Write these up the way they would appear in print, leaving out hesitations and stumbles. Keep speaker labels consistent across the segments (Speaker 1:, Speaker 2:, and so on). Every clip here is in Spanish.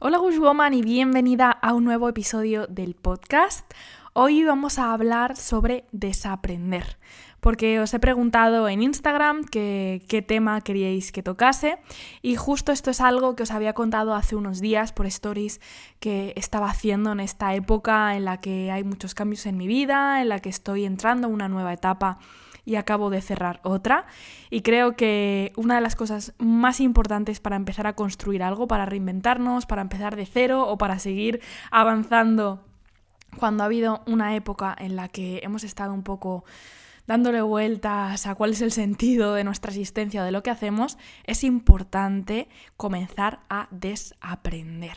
Speaker 1: Hola Wishwoman y bienvenida a un nuevo episodio del podcast. Hoy vamos a hablar sobre desaprender, porque os he preguntado en Instagram qué tema queríais que tocase y justo esto es algo que os había contado hace unos días por stories que estaba haciendo en esta época en la que hay muchos cambios en mi vida, en la que estoy entrando en una nueva etapa y acabo de cerrar otra. Y creo que una de las cosas más importantes para empezar a construir algo, para reinventarnos, para empezar de cero o para seguir avanzando cuando ha habido una época en la que hemos estado un poco dándole vueltas a cuál es el sentido de nuestra existencia o de lo que hacemos, es importante comenzar a desaprender.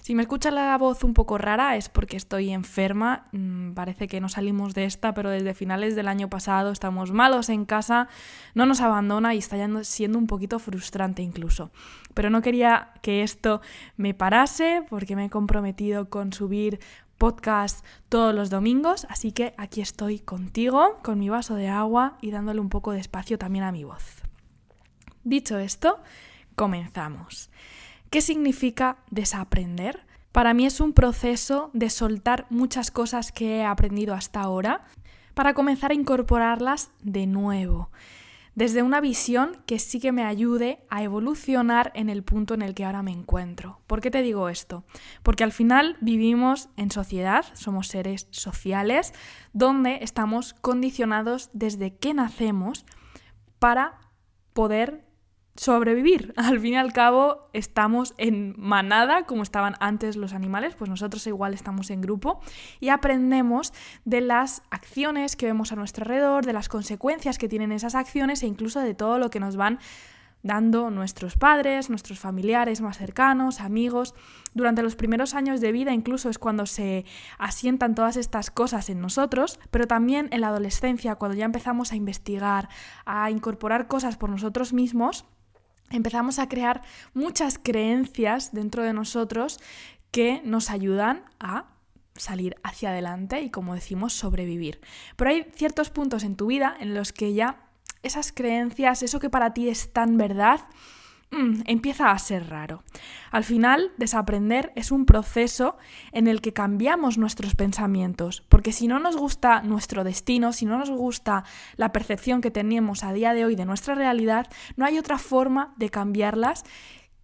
Speaker 1: Si me escuchas la voz un poco rara es porque estoy enferma, parece que no salimos de esta, pero desde finales del año pasado estamos malos en casa, no nos abandona y está siendo un poquito frustrante incluso. Pero no quería que esto me parase porque me he comprometido con subir podcast todos los domingos, así que aquí estoy contigo con mi vaso de agua y dándole un poco de espacio también a mi voz. Dicho esto, comenzamos. ¿Qué significa desaprender? Para mí es un proceso de soltar muchas cosas que he aprendido hasta ahora para comenzar a incorporarlas de nuevo, desde una visión que sí que me ayude a evolucionar en el punto en el que ahora me encuentro. ¿Por qué te digo esto? Porque al final vivimos en sociedad, somos seres sociales, donde estamos condicionados desde que nacemos para poder sobrevivir. Al fin y al cabo estamos en manada, como estaban antes los animales, pues nosotros igual estamos en grupo y aprendemos de las acciones que vemos a nuestro alrededor, de las consecuencias que tienen esas acciones e incluso de todo lo que nos van dando nuestros padres, nuestros familiares más cercanos, amigos. Durante los primeros años de vida incluso es cuando se asientan todas estas cosas en nosotros, pero también en la adolescencia, cuando ya empezamos a investigar, a incorporar cosas por nosotros mismos, empezamos a crear muchas creencias dentro de nosotros que nos ayudan a salir hacia adelante y, como decimos, sobrevivir. Pero hay ciertos puntos en tu vida en los que ya esas creencias, eso que para ti es tan verdad, empieza a ser raro. Al final, desaprender es un proceso en el que cambiamos nuestros pensamientos, porque si no nos gusta nuestro destino, si no nos gusta la percepción que tenemos a día de hoy de nuestra realidad, no hay otra forma de cambiarlas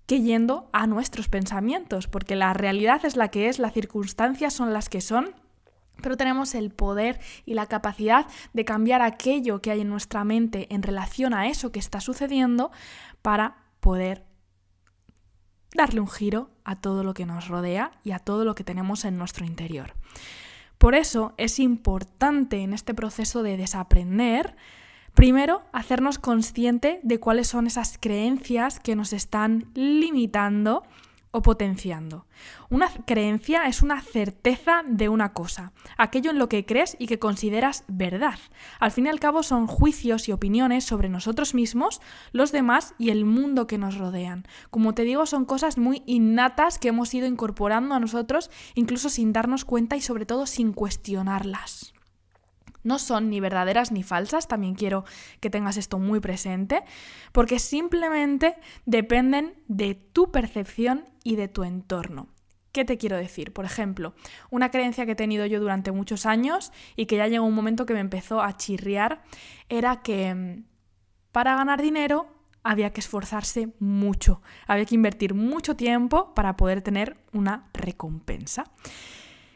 Speaker 1: que yendo a nuestros pensamientos, porque la realidad es la que es, las circunstancias son las que son, pero tenemos el poder y la capacidad de cambiar aquello que hay en nuestra mente en relación a eso que está sucediendo para poder darle un giro a todo lo que nos rodea y a todo lo que tenemos en nuestro interior. Por eso es importante en este proceso de desaprender, primero, hacernos consciente de cuáles son esas creencias que nos están limitando o potenciando. Una creencia es una certeza de una cosa, aquello en lo que crees y que consideras verdad. Al fin y al cabo son juicios y opiniones sobre nosotros mismos, los demás y el mundo que nos rodean. Como te digo, son cosas muy innatas que hemos ido incorporando a nosotros, incluso sin darnos cuenta y sobre todo sin cuestionarlas. No son ni verdaderas ni falsas, también quiero que tengas esto muy presente, porque simplemente dependen de tu percepción y de tu entorno. ¿Qué te quiero decir? Por ejemplo, una creencia que he tenido yo durante muchos años y que ya llegó un momento que me empezó a chirriar, era que para ganar dinero había que esforzarse mucho, había que invertir mucho tiempo para poder tener una recompensa.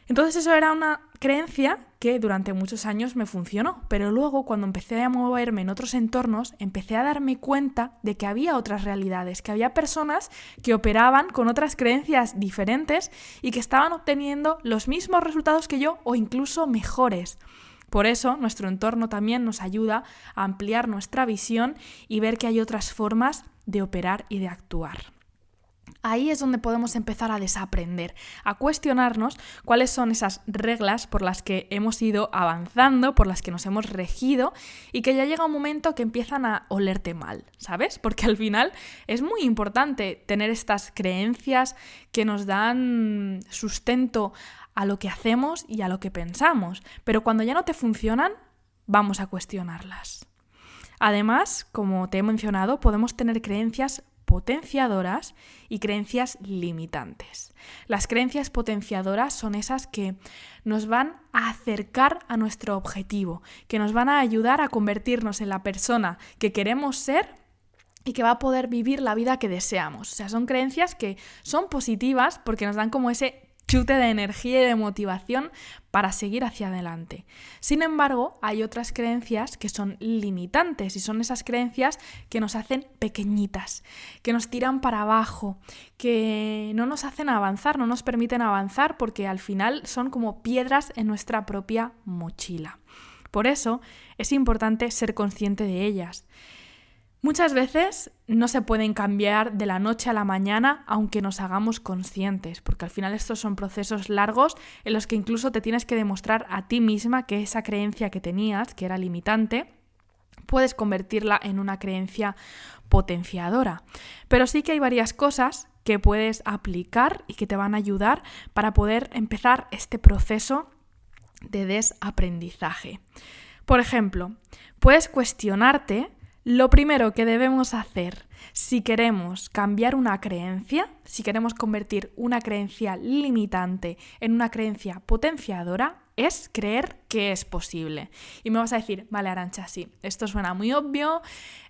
Speaker 1: Entonces eso era una creencia que durante muchos años me funcionó, pero luego cuando empecé a moverme en otros entornos, empecé a darme cuenta de que había otras realidades, que había personas que operaban con otras creencias diferentes y que estaban obteniendo los mismos resultados que yo o incluso mejores. Por eso nuestro entorno también nos ayuda a ampliar nuestra visión y ver que hay otras formas de operar y de actuar. Ahí es donde podemos empezar a desaprender, a cuestionarnos cuáles son esas reglas por las que hemos ido avanzando, por las que nos hemos regido y que ya llega un momento que empiezan a olerte mal, ¿sabes? Porque al final es muy importante tener estas creencias que nos dan sustento a lo que hacemos y a lo que pensamos, pero cuando ya no te funcionan, vamos a cuestionarlas. Además, como te he mencionado, podemos tener creencias potenciadoras y creencias limitantes. Las creencias potenciadoras son esas que nos van a acercar a nuestro objetivo, que nos van a ayudar a convertirnos en la persona que queremos ser y que va a poder vivir la vida que deseamos. O sea, son creencias que son positivas porque nos dan como ese chute de energía y de motivación para seguir hacia adelante. Sin embargo, hay otras creencias que son limitantes y son esas creencias que nos hacen pequeñitas, que nos tiran para abajo, que no nos hacen avanzar, no nos permiten avanzar porque al final son como piedras en nuestra propia mochila. Por eso es importante ser consciente de ellas. Muchas veces no se pueden cambiar de la noche a la mañana aunque nos hagamos conscientes, porque al final estos son procesos largos en los que incluso te tienes que demostrar a ti misma que esa creencia que tenías, que era limitante, puedes convertirla en una creencia potenciadora. Pero sí que hay varias cosas que puedes aplicar y que te van a ayudar para poder empezar este proceso de desaprendizaje. Por ejemplo, puedes cuestionarte lo primero que debemos hacer si queremos cambiar una creencia, si queremos convertir una creencia limitante en una creencia potenciadora, es creer que es posible. Y me vas a decir, vale, Arantxa, sí, esto suena muy obvio,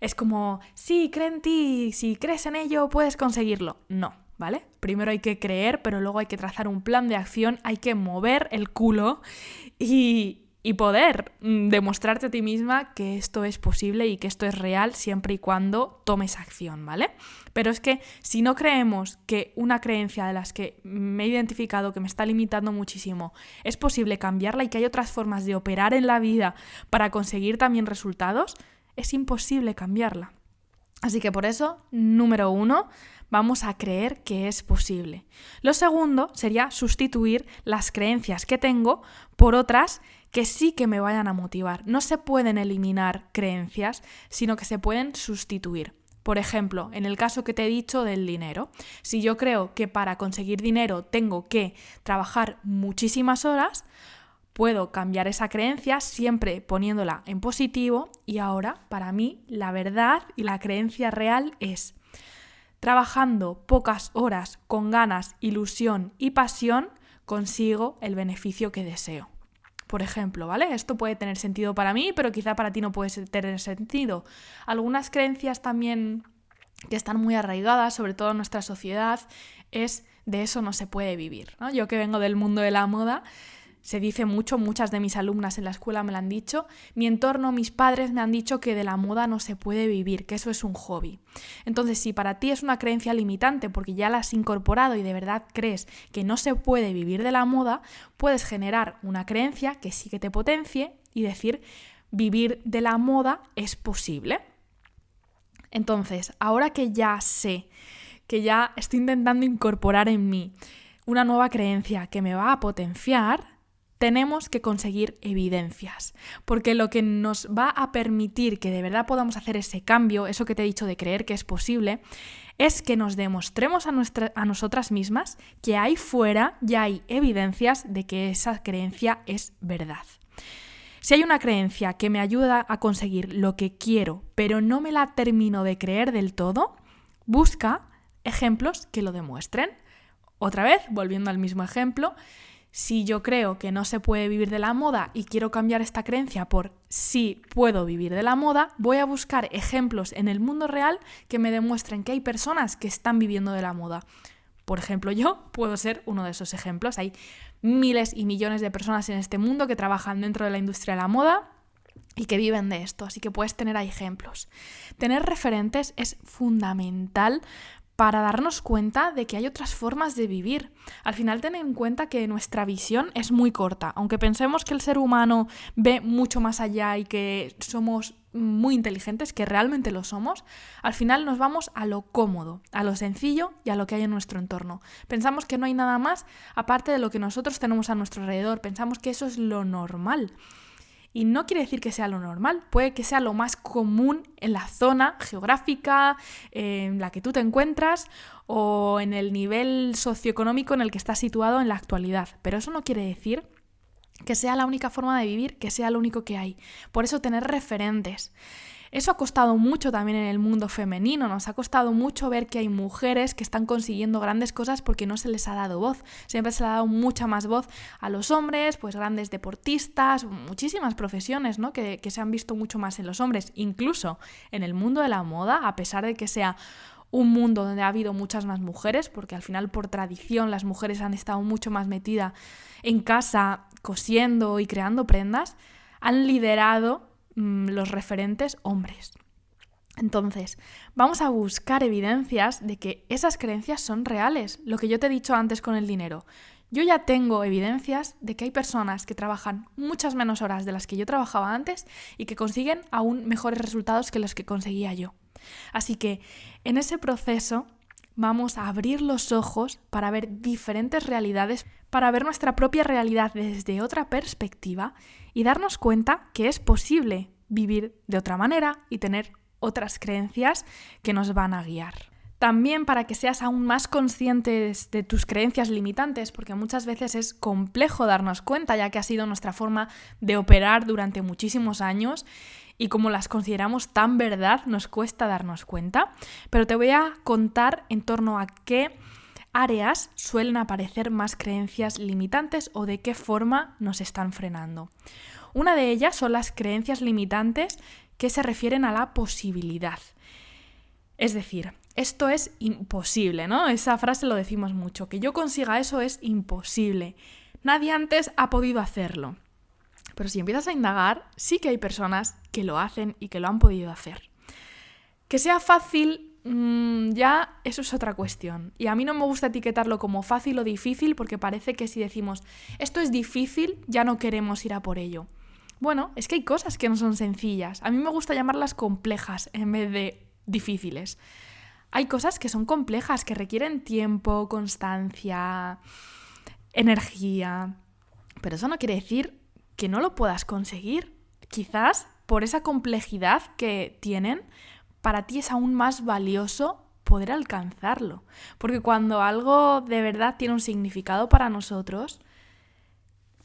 Speaker 1: es como, sí, cree en ti, si crees en ello puedes conseguirlo. No, ¿vale? Primero hay que creer, pero luego hay que trazar un plan de acción, hay que mover el culo y poder demostrarte a ti misma que esto es posible y que esto es real siempre y cuando tomes acción, ¿vale? Pero es que si no creemos que una creencia de las que me he identificado que me está limitando muchísimo es posible cambiarla y que hay otras formas de operar en la vida para conseguir también resultados, es imposible cambiarla. Así que por eso, número 1, vamos a creer que es posible. Lo segundo sería sustituir las creencias que tengo por otras que sí que me vayan a motivar. No se pueden eliminar creencias, sino que se pueden sustituir. Por ejemplo, en el caso que te he dicho del dinero, si yo creo que para conseguir dinero tengo que trabajar muchísimas horas, puedo cambiar esa creencia siempre poniéndola en positivo y ahora, para mí, la verdad y la creencia real es: trabajando pocas horas con ganas, ilusión y pasión, consigo el beneficio que deseo. Por ejemplo, ¿vale? Esto puede tener sentido para mí, pero quizá para ti no puede tener sentido. Algunas creencias también que están muy arraigadas, sobre todo en nuestra sociedad, es de eso no se puede vivir, ¿no? Yo que vengo del mundo de la moda, se dice mucho, muchas de mis alumnas en la escuela me lo han dicho, mi entorno, mis padres me han dicho que de la moda no se puede vivir, que eso es un hobby. Entonces, si para ti es una creencia limitante porque ya la has incorporado y de verdad crees que no se puede vivir de la moda, puedes generar una creencia que sí que te potencie y decir, vivir de la moda es posible. Entonces, ahora que ya sé, que ya estoy intentando incorporar en mí una nueva creencia que me va a potenciar, tenemos que conseguir evidencias, porque lo que nos va a permitir que de verdad podamos hacer ese cambio, eso que te he dicho de creer que es posible, es que nos demostremos a nosotras mismas que ahí fuera ya hay evidencias de que esa creencia es verdad. Si hay una creencia que me ayuda a conseguir lo que quiero, pero no me la termino de creer del todo, busca ejemplos que lo demuestren. Otra vez, volviendo al mismo ejemplo, si yo creo que no se puede vivir de la moda y quiero cambiar esta creencia por sí puedo vivir de la moda, voy a buscar ejemplos en el mundo real que me demuestren que hay personas que están viviendo de la moda. Por ejemplo, yo puedo ser uno de esos ejemplos. Hay miles y millones de personas en este mundo que trabajan dentro de la industria de la moda y que viven de esto, así que puedes tener ahí ejemplos. Tener referentes es fundamental para darnos cuenta de que hay otras formas de vivir. Al final, ten en cuenta que nuestra visión es muy corta. Aunque pensemos que el ser humano ve mucho más allá y que somos muy inteligentes, que realmente lo somos, al final nos vamos a lo cómodo, a lo sencillo y a lo que hay en nuestro entorno. Pensamos que no hay nada más aparte de lo que nosotros tenemos a nuestro alrededor. Pensamos que eso es lo normal. Y no quiere decir que sea lo normal, puede que sea lo más común en la zona geográfica en la que tú te encuentras o en el nivel socioeconómico en el que estás situado en la actualidad. Pero eso no quiere decir que sea la única forma de vivir, que sea lo único que hay. Por eso tener referentes. Eso ha costado mucho también en el mundo femenino, nos ha costado mucho ver que hay mujeres que están consiguiendo grandes cosas porque no se les ha dado voz. Siempre se le ha dado mucha más voz a los hombres, pues grandes deportistas, muchísimas profesiones, ¿no? que se han visto mucho más en los hombres, incluso en el mundo de la moda, a pesar de que sea un mundo donde ha habido muchas más mujeres, porque al final por tradición las mujeres han estado mucho más metidas en casa cosiendo y creando prendas, han liderado los referentes hombres. Entonces, vamos a buscar evidencias de que esas creencias son reales, lo que yo te he dicho antes con el dinero. Yo ya tengo evidencias de que hay personas que trabajan muchas menos horas de las que yo trabajaba antes y que consiguen aún mejores resultados que los que conseguía yo. Así que en ese proceso vamos a abrir los ojos para ver diferentes realidades, para ver nuestra propia realidad desde otra perspectiva y darnos cuenta que es posible vivir de otra manera y tener otras creencias que nos van a guiar. También para que seas aún más consciente de tus creencias limitantes, porque muchas veces es complejo darnos cuenta, ya que ha sido nuestra forma de operar durante muchísimos años y como las consideramos tan verdad, nos cuesta darnos cuenta. Pero te voy a contar en torno a qué áreas suelen aparecer más creencias limitantes o de qué forma nos están frenando. Una de ellas son las creencias limitantes que se refieren a la posibilidad. Es decir, esto es imposible, ¿no? Esa frase lo decimos mucho, que yo consiga eso es imposible. Nadie antes ha podido hacerlo. Pero si empiezas a indagar, sí que hay personas que lo hacen y que lo han podido hacer. Que sea fácil, ya eso es otra cuestión. Y a mí no me gusta etiquetarlo como fácil o difícil porque parece que si decimos esto es difícil, ya no queremos ir a por ello. Bueno, es que hay cosas que no son sencillas. A mí me gusta llamarlas complejas en vez de difíciles. Hay cosas que son complejas, que requieren tiempo, constancia, energía. Pero eso no quiere decir que no lo puedas conseguir. Quizás por esa complejidad que tienen, para ti es aún más valioso poder alcanzarlo. Porque cuando algo de verdad tiene un significado para nosotros,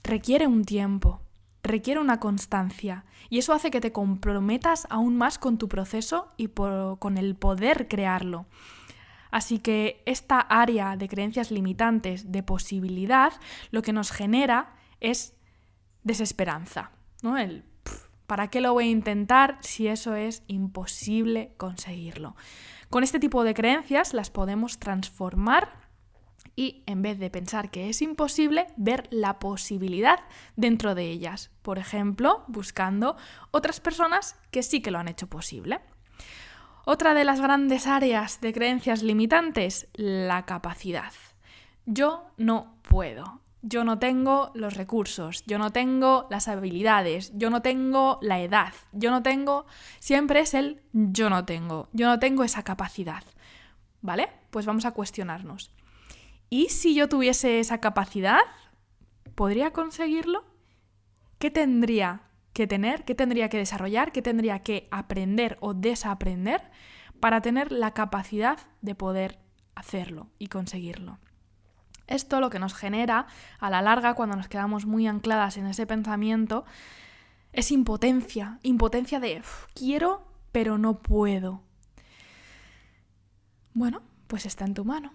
Speaker 1: requiere un tiempo, requiere una constancia. Y eso hace que te comprometas aún más con tu proceso y con el poder crearlo. Así que esta área de creencias limitantes, de posibilidad, lo que nos genera es desesperanza, ¿no? ¿Para qué lo voy a intentar si eso es imposible conseguirlo? Con este tipo de creencias las podemos transformar y en vez de pensar que es imposible, ver la posibilidad dentro de ellas. Por ejemplo, buscando otras personas que sí que lo han hecho posible. Otra de las grandes áreas de creencias limitantes, la capacidad. Yo no puedo. Yo no tengo los recursos, yo no tengo las habilidades, yo no tengo la edad, yo no tengo... Siempre es el yo no tengo esa capacidad, ¿vale? Pues vamos a cuestionarnos. ¿Y si yo tuviese esa capacidad, podría conseguirlo? ¿Qué tendría que tener? ¿Qué tendría que desarrollar? ¿Qué tendría que aprender o desaprender para tener la capacidad de poder hacerlo y conseguirlo? Esto lo que nos genera, a la larga, cuando nos quedamos muy ancladas en ese pensamiento, es impotencia. Impotencia de quiero, pero no puedo. Bueno, pues está en tu mano.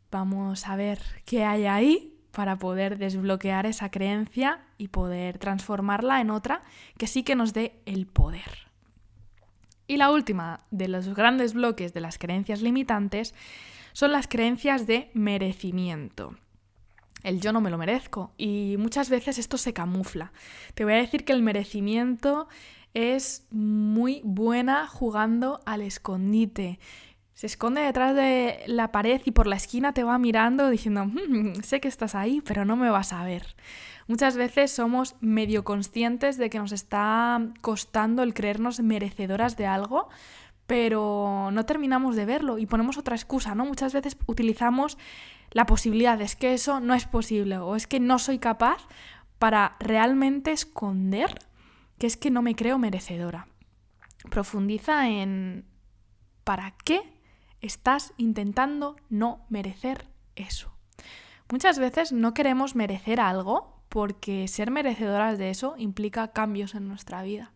Speaker 1: Vamos a ver qué hay ahí para poder desbloquear esa creencia y poder transformarla en otra que sí que nos dé el poder. Y la última de los grandes bloques de las creencias limitantes son las creencias de merecimiento. El yo no me lo merezco. Y muchas veces esto se camufla. Te voy a decir que el merecimiento es muy buena jugando al escondite. Se esconde detrás de la pared y por la esquina te va mirando diciendo sé que estás ahí, pero no me vas a ver. Muchas veces somos medio conscientes de que nos está costando el creernos merecedoras de algo, pero no terminamos de verlo y ponemos otra excusa, ¿no? Muchas veces utilizamos la posibilidad, es que eso no es posible o es que no soy capaz, para realmente esconder que es que no me creo merecedora. Profundiza en ¿para qué estás intentando no merecer eso? Muchas veces no queremos merecer algo porque ser merecedoras de eso implica cambios en nuestra vida.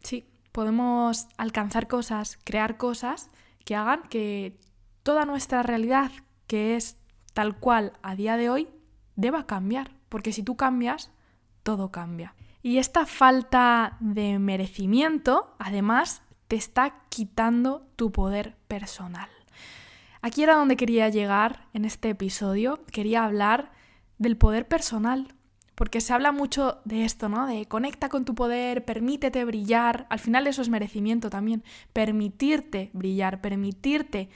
Speaker 1: Sí, podemos alcanzar cosas, crear cosas que hagan que toda nuestra realidad, que es tal cual a día de hoy, deba cambiar. Porque si tú cambias, todo cambia. Y esta falta de merecimiento, además, te está quitando tu poder personal. Aquí era donde quería llegar en este episodio. Quería hablar del poder personal. Porque se habla mucho de esto, ¿no? De conecta con tu poder, permítete brillar. Al final eso es merecimiento también. Permitirte brillar, permitirte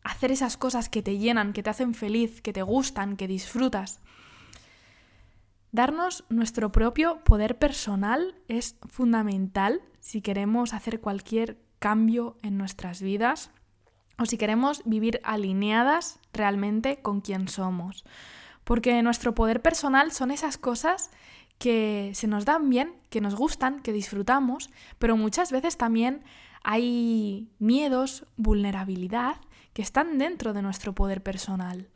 Speaker 1: hacer esas cosas que te llenan, que te hacen feliz, que te gustan, que disfrutas. Darnos nuestro propio poder personal es fundamental si queremos hacer cualquier cambio en nuestras vidas o si queremos vivir alineadas realmente con quien somos. Porque nuestro poder personal son esas cosas que se nos dan bien, que nos gustan, que disfrutamos, pero muchas veces también hay miedos, vulnerabilidad, que están dentro de nuestro poder personal.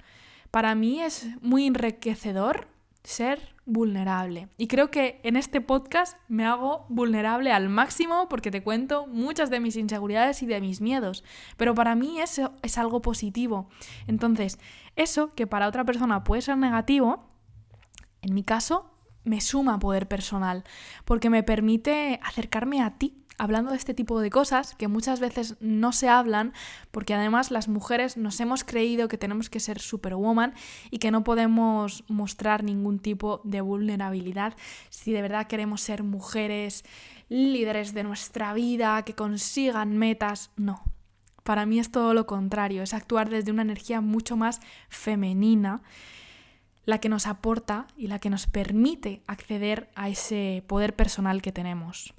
Speaker 1: Para mí es muy enriquecedor ser vulnerable. Y creo que en este podcast me hago vulnerable al máximo porque te cuento muchas de mis inseguridades y de mis miedos. Pero para mí eso es algo positivo. Entonces, eso que para otra persona puede ser negativo, en mi caso, me suma poder personal porque me permite acercarme a ti hablando de este tipo de cosas que muchas veces no se hablan porque además las mujeres nos hemos creído que tenemos que ser superwoman y que no podemos mostrar ningún tipo de vulnerabilidad si de verdad queremos ser mujeres líderes de nuestra vida, que consigan metas. No, para mí es todo lo contrario, es actuar desde una energía mucho más femenina, la que nos aporta y la que nos permite acceder a ese poder personal que tenemos.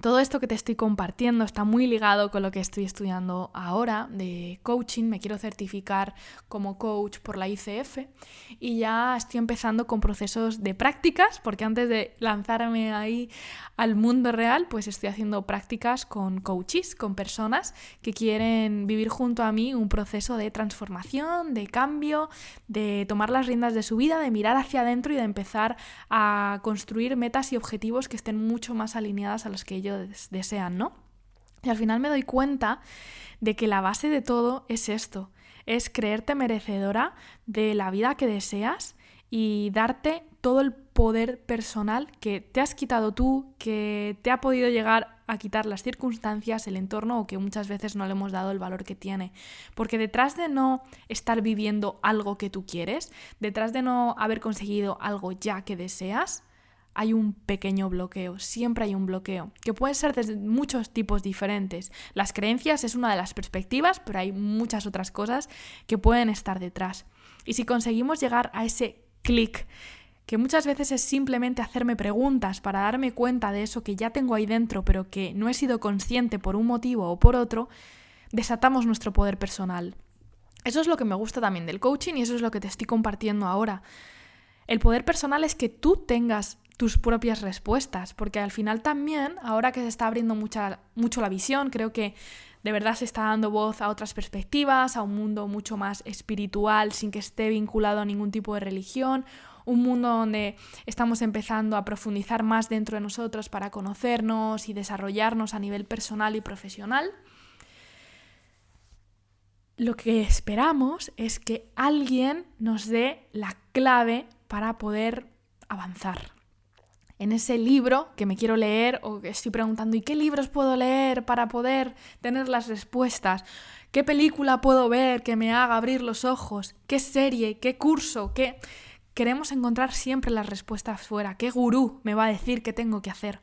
Speaker 1: Todo esto que te estoy compartiendo está muy ligado con lo que estoy estudiando ahora de coaching. Me quiero certificar como coach por la ICF y ya estoy empezando con procesos de prácticas porque antes de lanzarme ahí al mundo real, pues estoy haciendo prácticas con coaches, con personas que quieren vivir junto a mí un proceso de transformación, de cambio, de tomar las riendas de su vida, de mirar hacia adentro y de empezar a construir metas y objetivos que estén mucho más alineadas a los que ellos desean, ¿no? Y al final me doy cuenta de que la base de todo es esto, es creerte merecedora de la vida que deseas y darte todo el poder personal que te has quitado tú, que te ha podido llegar a quitar las circunstancias, el entorno o que muchas veces no le hemos dado el valor que tiene. Porque detrás de no estar viviendo algo que tú quieres, detrás de no haber conseguido algo ya que deseas, hay un pequeño bloqueo, siempre hay un bloqueo, que puede ser de muchos tipos diferentes. Las creencias es una de las perspectivas, pero hay muchas otras cosas que pueden estar detrás. Y si conseguimos llegar a ese clic, que muchas veces es simplemente hacerme preguntas para darme cuenta de eso que ya tengo ahí dentro, pero que no he sido consciente por un motivo o por otro, desatamos nuestro poder personal. Eso es lo que me gusta también del coaching y eso es lo que te estoy compartiendo ahora. El poder personal es que tú tengas tus propias respuestas, porque al final también, ahora que se está abriendo mucho la visión, creo que de verdad se está dando voz a otras perspectivas, a un mundo mucho más espiritual, sin que esté vinculado a ningún tipo de religión, un mundo donde estamos empezando a profundizar más dentro de nosotros para conocernos y desarrollarnos a nivel personal y profesional. Lo que esperamos es que alguien nos dé la clave para poder avanzar. En ese libro que me quiero leer o que estoy preguntando ¿y qué libros puedo leer para poder tener las respuestas? ¿Qué película puedo ver que me haga abrir los ojos? ¿Qué serie? ¿Qué curso? ¿Qué? Queremos encontrar siempre las respuestas fuera. ¿Qué gurú me va a decir qué tengo que hacer?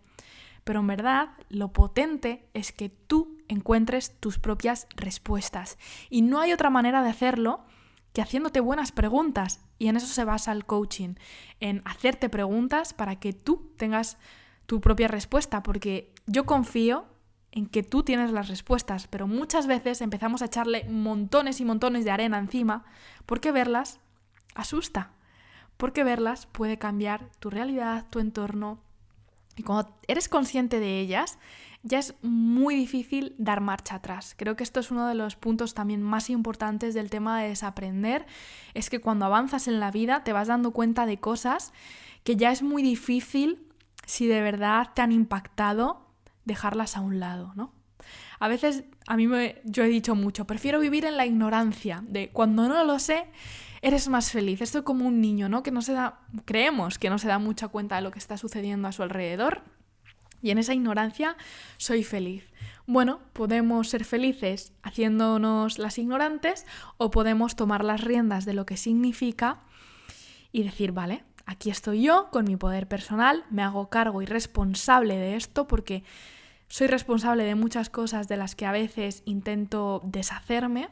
Speaker 1: Pero en verdad lo potente es que tú encuentres tus propias respuestas. Y no hay otra manera de hacerlo que haciéndote buenas preguntas. Y en eso se basa el coaching, en hacerte preguntas para que tú tengas tu propia respuesta, porque yo confío en que tú tienes las respuestas, pero muchas veces empezamos a echarle montones y montones de arena encima, porque verlas asusta, porque verlas puede cambiar tu realidad, tu entorno, y cuando eres consciente de ellas, ya es muy difícil dar marcha atrás. Creo que esto es uno de los puntos también más importantes del tema de desaprender, es que cuando avanzas en la vida te vas dando cuenta de cosas que ya es muy difícil, si de verdad te han impactado, dejarlas a un lado, ¿no? A veces yo he dicho mucho, prefiero vivir en la ignorancia de cuando no lo sé, eres más feliz. Esto es como un niño, ¿no? Creemos que no se da mucha cuenta de lo que está sucediendo a su alrededor y en esa ignorancia soy feliz. Bueno, podemos ser felices haciéndonos las ignorantes o podemos tomar las riendas de lo que significa y decir, vale, aquí estoy yo con mi poder personal, me hago cargo y responsable de esto porque soy responsable de muchas cosas de las que a veces intento deshacerme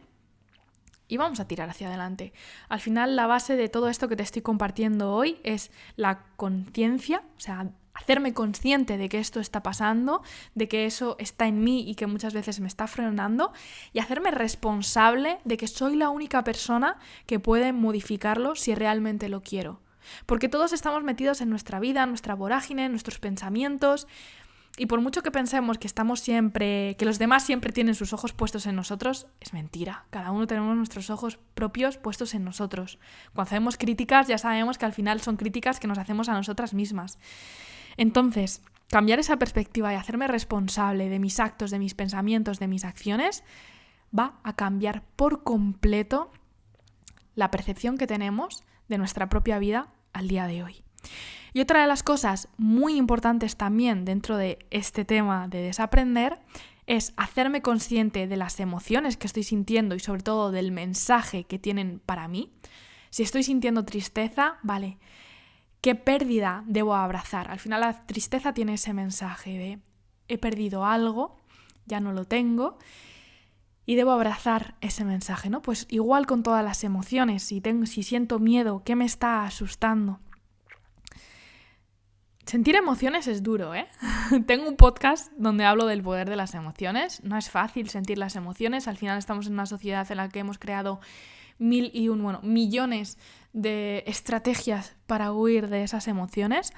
Speaker 1: y vamos a tirar hacia adelante. Al final, la base de todo esto que te estoy compartiendo hoy es la conciencia, o sea, hacerme consciente de que esto está pasando, de que eso está en mí y que muchas veces me está frenando y hacerme responsable de que soy la única persona que puede modificarlo si realmente lo quiero. Porque todos estamos metidos en nuestra vida, en nuestra vorágine, en nuestros pensamientos. Y por mucho que pensemos que los demás siempre tienen sus ojos puestos en nosotros, es mentira. Cada uno tenemos nuestros ojos propios puestos en nosotros. Cuando hacemos críticas ya sabemos que al final son críticas que nos hacemos a nosotras mismas. Entonces, cambiar esa perspectiva y hacerme responsable de mis actos, de mis pensamientos, de mis acciones, va a cambiar por completo la percepción que tenemos de nuestra propia vida al día de hoy. Y otra de las cosas muy importantes también dentro de este tema de desaprender es hacerme consciente de las emociones que estoy sintiendo y sobre todo del mensaje que tienen para mí. Si estoy sintiendo tristeza, vale, ¿qué pérdida debo abrazar? Al final la tristeza tiene ese mensaje de he perdido algo, ya no lo tengo y debo abrazar ese mensaje, ¿no? Pues igual con todas las emociones, si siento miedo, ¿qué me está asustando? Sentir emociones es duro, ¿eh? Tengo un podcast donde hablo del poder de las emociones. No es fácil sentir las emociones. Al final estamos en una sociedad en la que hemos creado millones de estrategias para huir de esas emociones,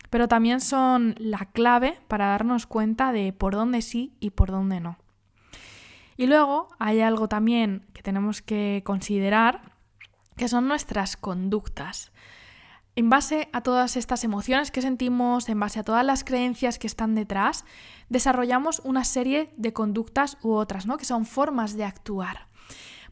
Speaker 1: pero también son la clave para darnos cuenta de por dónde sí y por dónde no. Y luego hay algo también que tenemos que considerar, que son nuestras conductas. En base a todas estas emociones que sentimos, en base a todas las creencias que están detrás, desarrollamos una serie de conductas u otras, ¿no? Que son formas de actuar.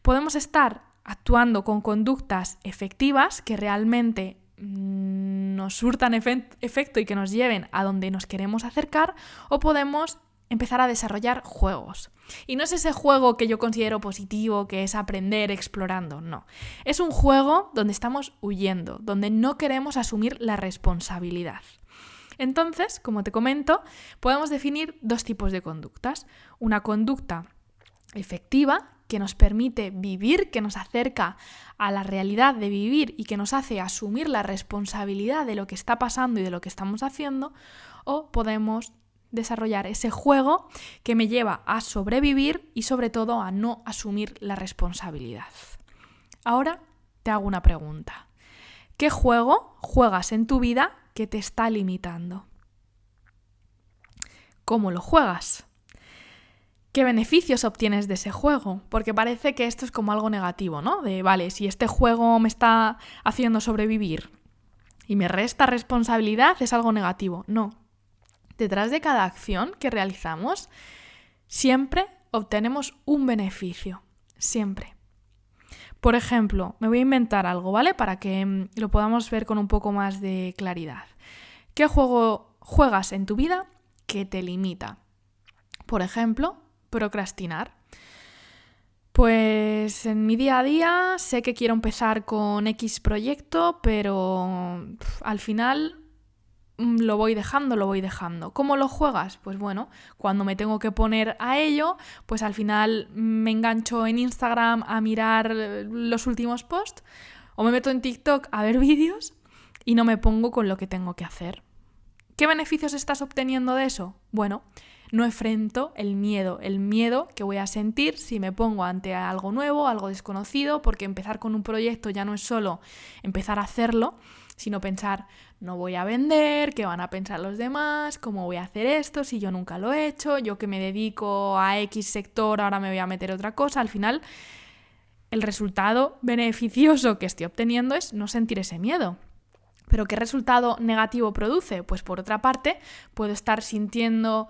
Speaker 1: Podemos estar actuando con conductas efectivas que realmente nos surtan efecto y que nos lleven a donde nos queremos acercar, o podemos empezar a desarrollar juegos. Y no es ese juego que yo considero positivo, que es aprender explorando, no. Es un juego donde estamos huyendo, donde no queremos asumir la responsabilidad. Entonces, como te comento, podemos definir dos tipos de conductas. Una conducta efectiva, que nos permite vivir, que nos acerca a la realidad de vivir y que nos hace asumir la responsabilidad de lo que está pasando y de lo que estamos haciendo, o podemos desarrollar ese juego que me lleva a sobrevivir y sobre todo a no asumir la responsabilidad. Ahora te hago una pregunta. ¿Qué juego juegas en tu vida que te está limitando? ¿Cómo lo juegas? ¿Qué beneficios obtienes de ese juego? Porque parece que esto es como algo negativo, ¿no? De, vale, si este juego me está haciendo sobrevivir y me resta responsabilidad, es algo negativo. No. Detrás de cada acción que realizamos, siempre obtenemos un beneficio. Siempre. Por ejemplo, me voy a inventar algo, ¿vale? Para que lo podamos ver con un poco más de claridad. ¿Qué juego juegas en tu vida que te limita? Por ejemplo, procrastinar. Pues en mi día a día sé que quiero empezar con X proyecto, pero al final lo voy dejando. ¿Cómo lo juegas? Pues bueno, cuando me tengo que poner a ello, pues al final me engancho en Instagram a mirar los últimos posts o me meto en TikTok a ver vídeos y no me pongo con lo que tengo que hacer. ¿Qué beneficios estás obteniendo de eso? Bueno, no enfrento el miedo que voy a sentir si me pongo ante algo nuevo, algo desconocido, porque empezar con un proyecto ya no es solo empezar a hacerlo, sino pensar, no voy a vender, qué van a pensar los demás, cómo voy a hacer esto si yo nunca lo he hecho, yo que me dedico a X sector ahora me voy a meter otra cosa. Al final, el resultado beneficioso que estoy obteniendo es no sentir ese miedo. ¿Pero qué resultado negativo produce? Pues por otra parte, puedo estar sintiendo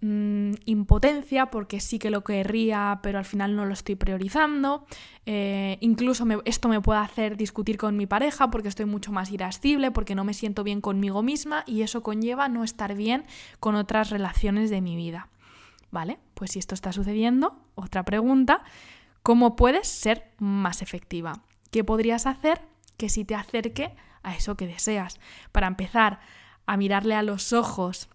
Speaker 1: impotencia porque sí que lo querría, pero al final no lo estoy priorizando. Incluso esto me puede hacer discutir con mi pareja porque estoy mucho más irascible, porque no me siento bien conmigo misma y eso conlleva no estar bien con otras relaciones de mi vida. ¿Vale? Pues si esto está sucediendo, otra pregunta, ¿cómo puedes ser más efectiva? ¿Qué podrías hacer que sí te acerque a eso que deseas? Para empezar a mirarle a los ojos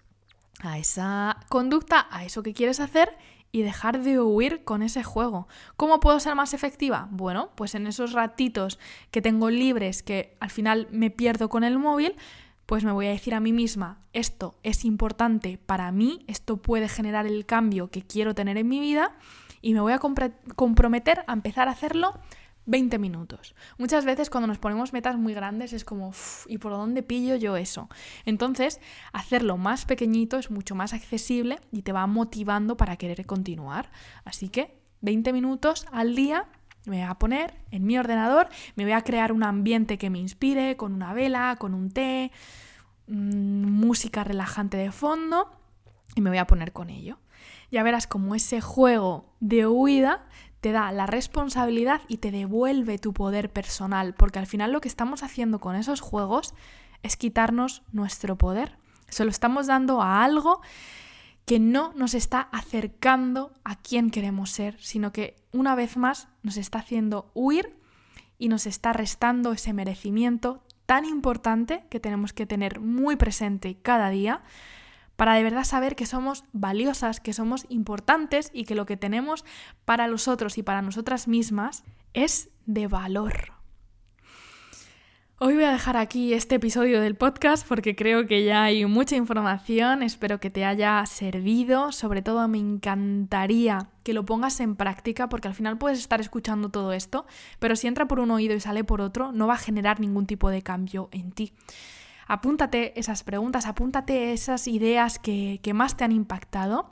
Speaker 1: a esa conducta, a eso que quieres hacer y dejar de huir con ese juego. ¿Cómo puedo ser más efectiva? Bueno, pues en esos ratitos que tengo libres, que al final me pierdo con el móvil, pues me voy a decir a mí misma, esto es importante para mí, esto puede generar el cambio que quiero tener en mi vida y me voy a comprometer a empezar a hacerlo 20 minutos. Muchas veces cuando nos ponemos metas muy grandes es como, ¿y por dónde pillo yo eso? Entonces, hacerlo más pequeñito es mucho más accesible y te va motivando para querer continuar. Así que 20 minutos al día me voy a poner en mi ordenador, me voy a crear un ambiente que me inspire, con una vela, con un té, música relajante de fondo y me voy a poner con ello. Ya verás cómo ese juego de huida te da la responsabilidad y te devuelve tu poder personal, porque al final lo que estamos haciendo con esos juegos es quitarnos nuestro poder. Se lo estamos dando a algo que no nos está acercando a quien queremos ser, sino que una vez más nos está haciendo huir y nos está restando ese merecimiento tan importante que tenemos que tener muy presente cada día para de verdad saber que somos valiosas, que somos importantes y que lo que tenemos para los otros y para nosotras mismas es de valor. Hoy voy a dejar aquí este episodio del podcast porque creo que ya hay mucha información, espero que te haya servido, sobre todo me encantaría que lo pongas en práctica porque al final puedes estar escuchando todo esto, pero si entra por un oído y sale por otro no va a generar ningún tipo de cambio en ti. Apúntate esas preguntas, apúntate esas ideas que más te han impactado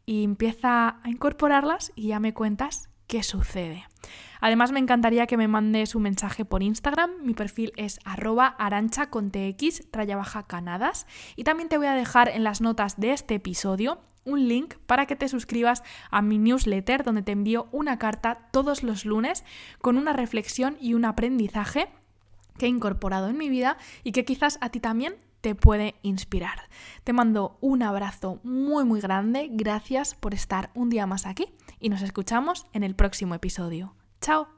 Speaker 1: y empieza a incorporarlas y ya me cuentas qué sucede. Además me encantaría que me mandes un mensaje por Instagram, mi perfil es @arancha_canadas y también te voy a dejar en las notas de este episodio un link para que te suscribas a mi newsletter donde te envío una carta todos los lunes con una reflexión y un aprendizaje que he incorporado en mi vida y que quizás a ti también te puede inspirar. Te mando un abrazo muy muy grande, gracias por estar un día más aquí y nos escuchamos en el próximo episodio. ¡Chao!